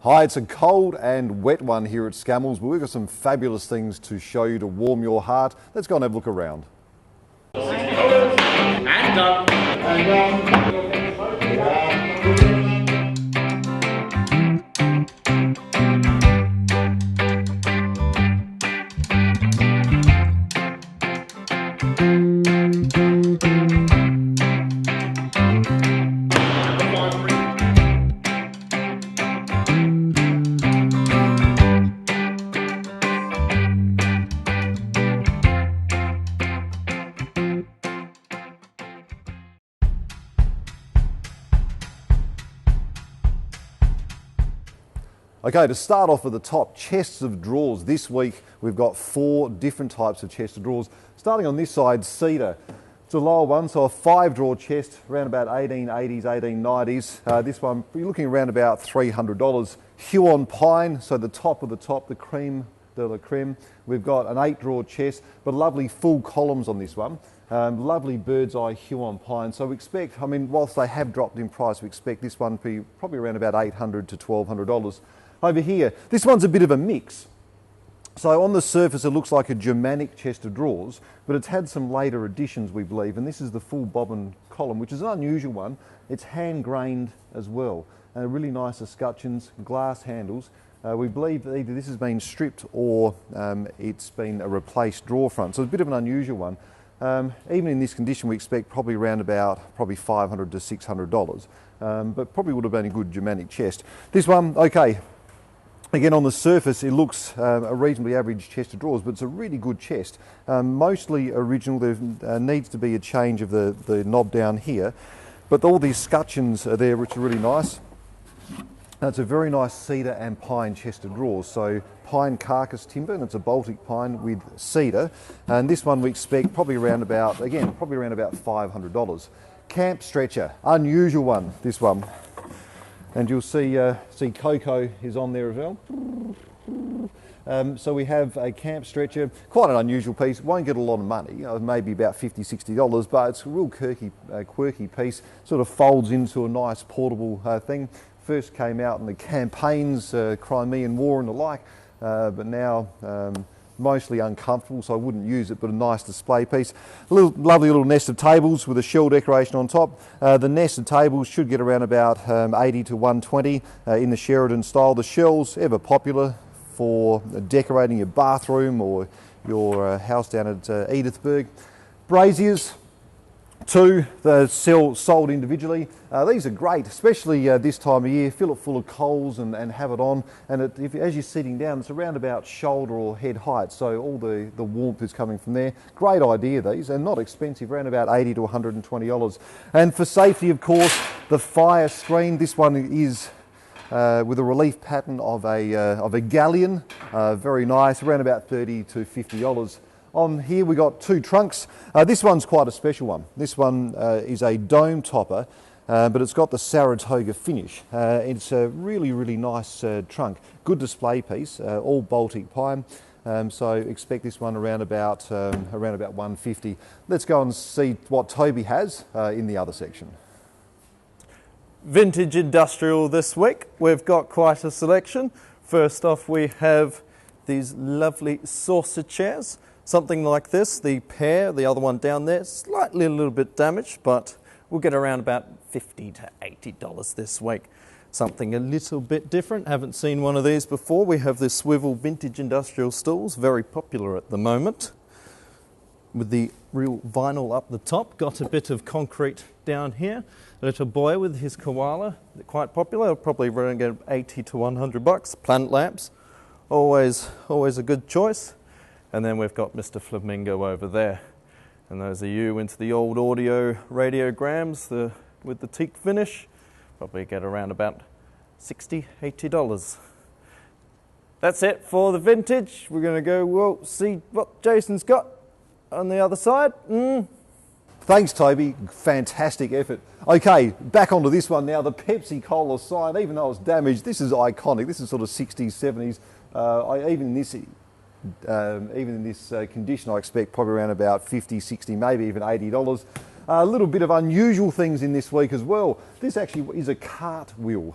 Hi, it's a cold and wet one here at Scammells, but we've got some fabulous things to show you to warm your heart. Let's go and have a look around. $60 and done. Okay, to start off at the top, chests of drawers. This week we've got 4 different types of chests of drawers. Starting on this side, cedar. It's a lower one, so a 5-drawer chest, around about 1880s, 1890s. This one, you're looking around about $300. Huon pine, so the top of the top, the creme de la creme. We've got an 8-drawer chest, but lovely full columns on this one. Lovely bird's eye Huon pine. So we expect, I mean, whilst they have dropped in price, we expect this one to be probably around about $800 to $1,200. Over here, this one's a bit of a mix. So on the surface it looks like a Germanic chest of drawers, but it's had some later additions, we believe, and this is the full bobbin column, which is an unusual one. It's hand grained as well, and really nice escutcheons, glass handles. We believe that either this has been stripped or it's been a replaced drawer front, so it's a bit of an unusual one. Even in this condition we expect probably around about $500 to $600, but probably would have been a good Germanic chest. This one, okay. Again, on the surface it looks a reasonably average chest of drawers, but it's a really good chest. Mostly original. There needs to be a change of the knob down here, but all these escutcheons are there, which are really nice. Now, it's a very nice cedar and pine chest of drawers, so pine carcass timber, and it's a Baltic pine with cedar. And this one we expect probably around about, again, probably around about $500. Camp stretcher, unusual one, this one. And you'll see Coco is on there as well. So we have a camp stretcher, quite an unusual piece, won't get a lot of money, maybe about $50, $60, but it's a real quirky piece, sort of folds into a nice portable thing. First came out in the campaigns, Crimean War and the like, but now mostly uncomfortable, so I wouldn't use it, but a nice display piece. Lovely little nest of tables with a shell decoration on top. The nest of tables should get around about 80 to 120 in the Sheridan style. The shells, ever popular for decorating your bathroom or your house down at Edithburgh. Braziers, 2, they're sold individually. These are great, especially this time of year. Fill it full of coals and have it on. And as you're sitting down, it's around about shoulder or head height, so all the warmth is coming from there. Great idea, these, and not expensive, around about $80 to $120. And for safety, of course, the fire screen. This one is with a relief pattern of a galleon. Very nice, around about $30 to $50. On here we got 2 trunks. This one's quite a special one. This one is a dome topper, but it's got the Saratoga finish. It's a really nice trunk. Good display piece, all Baltic pine. So expect this one around about $150. Let's go and see what Toby has in the other section. Vintage industrial this week. We've got quite a selection. First off, we have these lovely saucer chairs. Something like this, the pair, the other one down there, slightly a little bit damaged, but we'll get around about $50 to $80 this week. Something a little bit different, haven't seen one of these before. We have the swivel vintage industrial stools, very popular at the moment. With the real vinyl up the top, got a bit of concrete down here. A little boy with his koala, quite popular, probably around $80 to $100. Planet lamps, always a good choice. And then we've got Mr. Flamingo over there. And those are you into the old audio radiograms with the teak finish. Probably get around about $60, $80. That's it for the vintage. We're going to go see what Jason's got on the other side. Thanks, Toby. Fantastic effort. Okay, back onto this one now. The Pepsi Cola sign, even though it's damaged, this is iconic. This is sort of 60s, 70s. Even in this condition, I expect probably around about $50, $60, maybe even $80. A little bit of unusual things in this week as well. This actually is a cartwheel.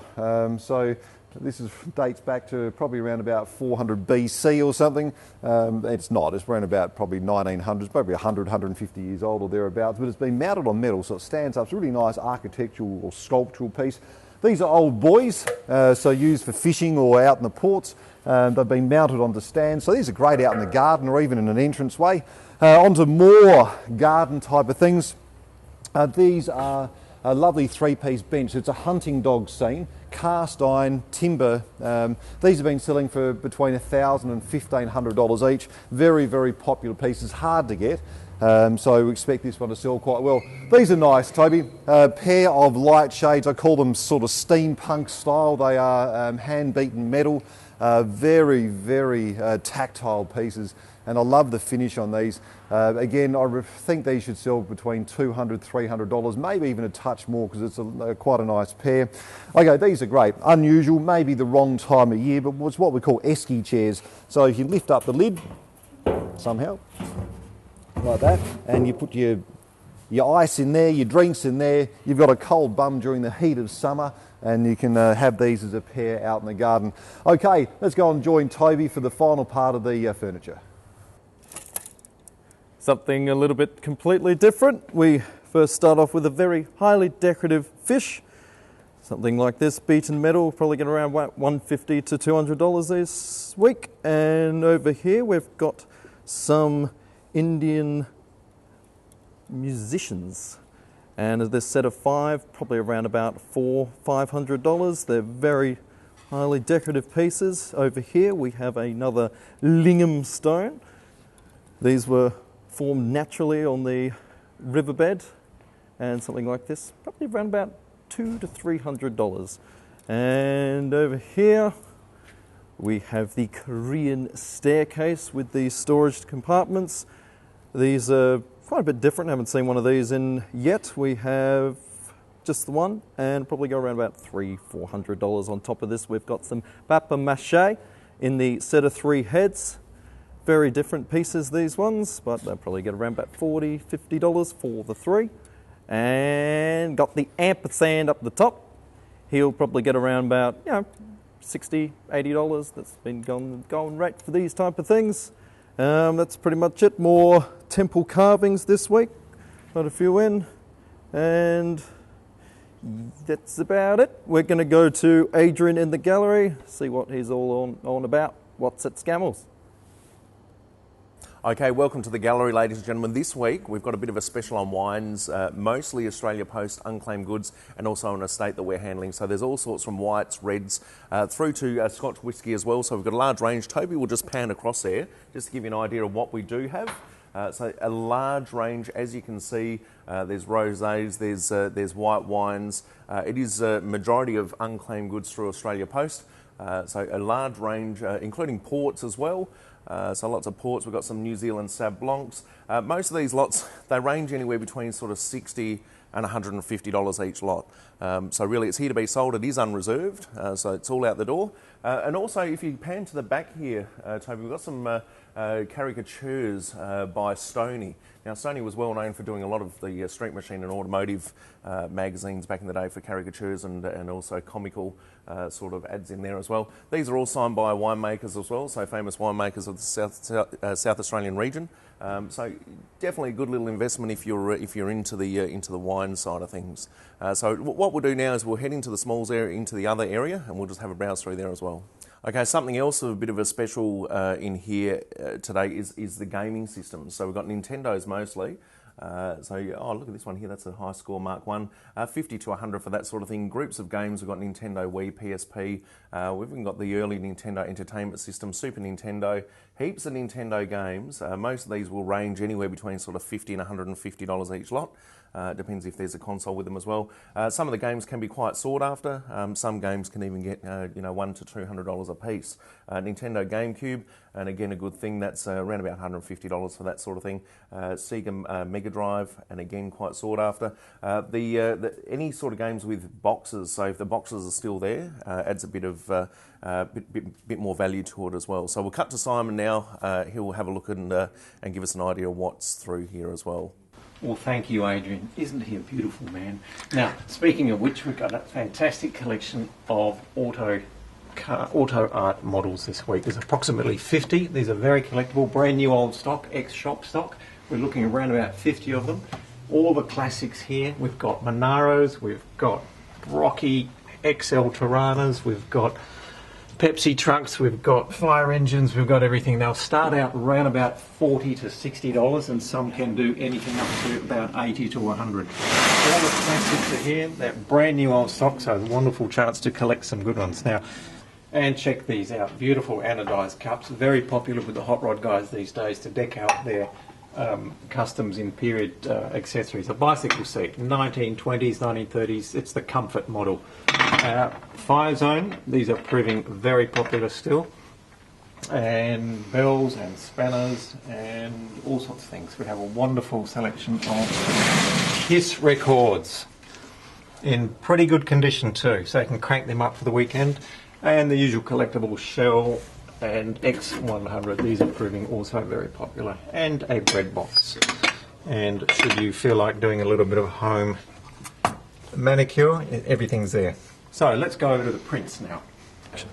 So This dates back to probably around about 400 BC or something. It's not, it's around about probably 1900s, probably 100, 150 years old or thereabouts, but it's been mounted on metal, so it stands up. It's a really nice architectural or sculptural piece. These are old buoys, so used for fishing or out in the ports. They've been mounted onto stands, so these are great out in the garden or even in an entranceway. Onto more garden type of things. These are a lovely three-piece bench. It's a hunting dog scene, cast iron, timber. These have been selling for between $1,000 and $1,500 each. Very, very popular pieces, hard to get. So we expect this one to sell quite well. These are nice, Toby. A pair of light shades. I call them sort of steampunk style. They are hand-beaten metal. Very, very tactile pieces. And I love the finish on these. Again, I think these should sell between $200, $300, maybe even a touch more because it's quite a nice pair. Okay, these are great. Unusual, maybe the wrong time of year, but it's what we call esky chairs. So if you lift up the lid somehow, like that, and you put your ice in there, your drinks in there, you've got a cold bum during the heat of summer, and you can have these as a pair out in the garden. Okay, let's go and join Toby for the final part of the furniture. Something a little bit completely different. We first start off with a very highly decorative fish. Something like this, beaten metal, probably get around $150 to $200 this week. And over here we've got some Indian musicians. And this set of 5, probably around about $400-500. They're very highly decorative pieces. Over here we have another lingam stone. These were formed naturally on the riverbed, and something like this, probably around about $200 to $300. And over here we have the Korean staircase with the storage compartments. These are quite a bit different. I haven't seen one of these in yet. We have just the one, and probably go around about $300-400. On top of this, we've got some papier-mâché in the set of 3 heads. Very different pieces, these ones, but they'll probably get around about $40-50 for the 3. And got the ampersand up the top. He'll probably get around about, $60-80. That's been going rate for these type of things. That's pretty much it. More temple carvings this week. Got a few in, and that's about it. We're going to go to Adrian in the gallery, see what he's all on about. What's at Scammells? Okay, welcome to the gallery, ladies and gentlemen. This week we've got a bit of a special on wines, mostly Australia Post unclaimed goods, and also an estate that we're handling. So there's all sorts from whites, reds, through to Scotch whisky as well. So we've got a large range. Toby will just pan across there just to give you an idea of what we do have. So a large range, as you can see. There's rosés, there's white wines. It is a majority of unclaimed goods through Australia Post. So a large range, including ports as well. So lots of ports. We've got some New Zealand Sauv Blancs. Most of these lots, they range anywhere between sort of $60 and $150 each lot. So really it's here to be sold. It is unreserved, so it's all out the door. And also if you pan to the back here, Toby, we've got some caricatures by Stoney. Now Stoney was well known for doing a lot of the Street Machine and automotive magazines back in the day for caricatures and also comical sort of ads in there as well. These are all signed by winemakers as well, so famous winemakers of the South Australian region. So definitely a good little investment if you're into the wine side of things. So what we'll do now is we'll head into the Smalls area, into the other area, and we'll just have a browse through there as well. Okay, something else of a bit of a special in here today is the gaming systems. So we've got Nintendos mostly. Oh, look at this one here. That's a high score, Mark 1. 50 to 100 for that sort of thing. Groups of games. We've got Nintendo Wii, PSP. We've even got the early Nintendo Entertainment System, Super Nintendo. Heaps of Nintendo games. Most of these will range anywhere between sort of $50 and $150 each lot. Depends if there's a console with them as well. Some of the games can be quite sought after. Some games can even get $100 to $200 a piece. Nintendo GameCube, and again a good thing, that's around about $150 for that sort of thing. Sega Mega Drive, and again quite sought after. Any sort of games with boxes, so if the boxes are still there, adds a bit of bit more value to it as well. So we'll cut to Simon now. He'll have a look and give us an idea of what's through here as well. Well, thank you, Adrian. Isn't he a beautiful man? Now, speaking of which, we've got a fantastic collection of auto auto art models this week. There's approximately 50. These are very collectible, brand new old stock, ex-shop stock. We're looking around about 50 of them. All the classics here. We've got Monaros, we've got Rocky XL Tiranas, we've got Pepsi trucks, we've got fire engines, we've got everything. They'll start out around about $40 to $60, and some can do anything up to about $80 to $100. All the classics are here. They're brand new old stock, so it's a wonderful chance to collect some good ones. Now, and check these out. Beautiful anodised cups, very popular with the hot rod guys these days to deck out their customs in period accessories. A bicycle seat, 1920s, 1930s, it's the comfort model. Fire zone, these are proving very popular still. And bells and spanners and all sorts of things. We have a wonderful selection of Kiss records in pretty good condition too, so you can crank them up for the weekend. And the usual collectible Shell and X100, these are proving also very popular, and a bread box. And should you feel like doing a little bit of home manicure, everything's there. So let's go over to the prints now.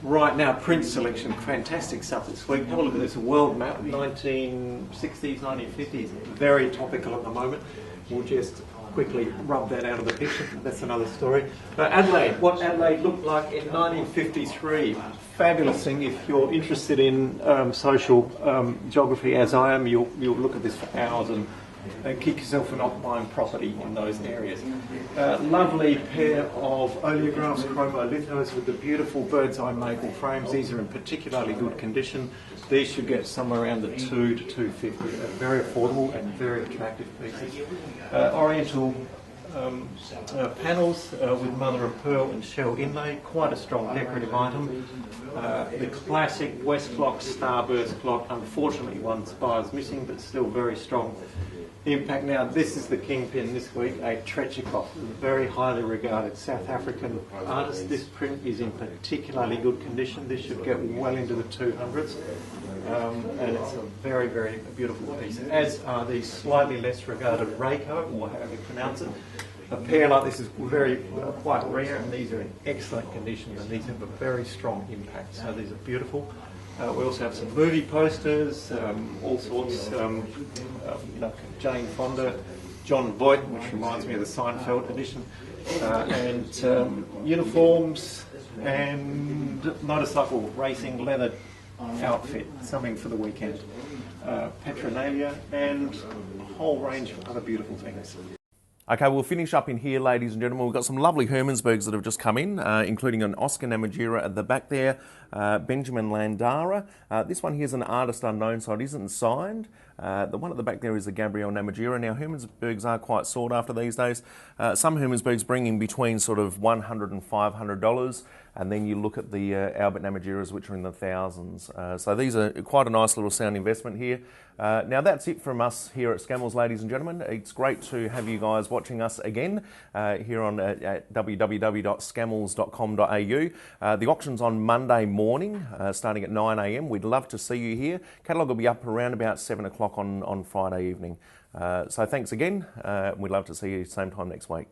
Right now, print selection, fantastic stuff this week. Have a look at this world map, 1960s, 1950s, very topical at the moment. We'll just quickly rub that out of the picture, that's another story. Adelaide, what Adelaide looked like in 1953. Fabulous thing. If you're interested in social geography as I am, you'll look at this for hours and kick yourself for not buying property in those areas. Lovely pair of oleographs, chromolithos with the beautiful bird's eye maple frames. These are in particularly good condition. These should get somewhere around the $2 to $2.50. Very affordable and very attractive pieces. Oriental panels with mother of pearl and shell inlay, quite a strong decorative item. The classic West clock, starburst clock, unfortunately one spire's missing, but still very strong impact. Now this is the kingpin this week, a Tretyakov, a very highly regarded South African artist. This print is in particularly good condition. This should get well into the 200s, and it's a very, very beautiful piece, as are these slightly less regarded Reiko, or however you pronounce it. A pair like this is very quite rare, and these are in excellent condition, and these have a very strong impact, so these are beautiful. We also have some movie posters, all sorts, Jane Fonda, John Voight, which reminds me of the Seinfeld edition, and uniforms and motorcycle racing leather outfit, something for the weekend, Petronalia, and a whole range of other beautiful things. Okay, we'll finish up in here, ladies and gentlemen. We've got some lovely Hermannsburgs that have just come in, including an Oscar Namatjira at the back there, Benjamin Landara. This one here is an artist unknown, so it isn't signed. The one at the back there is the Gabriel Namatjira. Now, Hermannsburgs are quite sought after these days. Some Hermannsburgs bring in between sort of $100 and $500, and then you look at the Albert Namatjiras, which are in the thousands. So these are quite a nice little sound investment here. Now, that's it from us here at Scammells, ladies and gentlemen. It's great to have you guys watching us again here on at www.scammells.com.au. The auction's on Monday morning, starting at 9 a.m. We'd love to see you here. Catalogue will be up around about 7 o'clock on Friday evening. So thanks again. We'd love to see you same time next week.